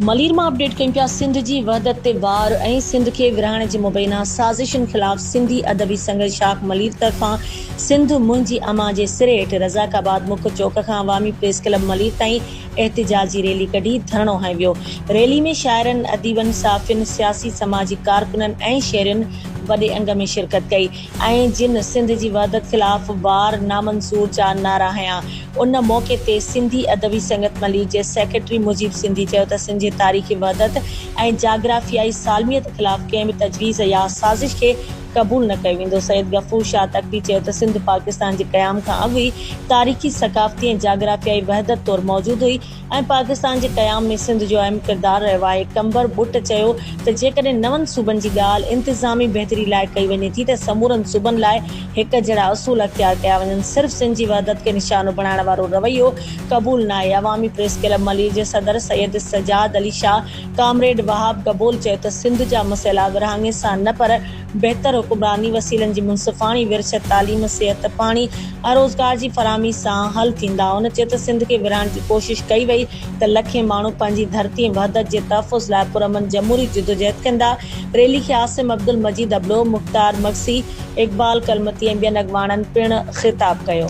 मलीर में अपडेट कयूं पिया। सिंध की वहदत ते वार ऐं सिंध के विरहाइण जे मुबैना साज़िशन ख़िलाफ़ सिंधी अदबी संघर्ष शाख मलीर तरफ़ां सिंध मुंहिंजी अमा जे सिरे हेठि रज़ाकाबाद मुख्य चौक खां अवामी प्रेस क्लब मलीर ताईं एहतिजाजी रैली कढी धरणो हंयो वियो। रैली में शाइरनि, अदीबनि, साफ़ियुनि, सियासी समाजी कारकुननि ऐं शहरियुनि वॾे अंग में शिरकत कई ऐं जिन सिंध जी वहदत ख़िलाफ़ वार नामंजूर जा नारा हंया। उन मौक़े ते सिंधी अदबी संगत मलीर जे सेक्रेटरी मुजीब सिंधी चयो त सिंध जे तारीख़ी वहदत ऐं जाग्राफियाई सालमियत ख़िलाफ़ कंहिं बि तजवीज़ या साज़िश खे क़बूल न कयो वेंदो। सैयद गफूर शाह तकवी चयो त सिंध पाकिस्तान जे क़याम खां अॻु ई तारीख़ी, सक़ाफ़ती ऐं जाग्राफियाई वहदत तौरु मौजूदु हुई ऐं पाकिस्तान जे क़याम में सिंध जो अहम किरदारु रहियो आहे। कंबर बुट चयो त जेकॾहिं नवनि सूबनि जी ॻाल्हि इंतिज़ामी बहितरी लाइ कई वञे थी त समूरनि सूबनि लाइ हिक जहिड़ा असूल अख़्तियार कया वञनि। सिर्फ़ सिंध जी वहदत खे निशानो बणाइण वारो रवैयो क़बूल न आहे। अवामी प्रेस क्लब मलीर जे सदर सैयद सजाद अली शाह कामरेड वहाब गबोल चयो त सिंध जा मसइला विरहाङे सां न पर बहितर हुक्मरानी, वसीलनि जी मुनसिफ़ाणी, विरसत, तालीम, सिहत, पाणी ऐं रोज़गार जी फराहमी सां हल थींदा। उन चयो त सिंध खे विरहाइण जी कोशिश कई वई त लखे माण्हू पंहिंजी धरती ऐं वहदत जे तहफ़ुज़ लाइ पुरअमन जमहूरी जिदोजहद कंदा। रैली खे आसिम अब्दुल मजीद अबलो, मुख़्तार मक्सी, इक़बाल कलमती ऐं ॿियनि अॻवाननि पिणु ख़िताब कयो।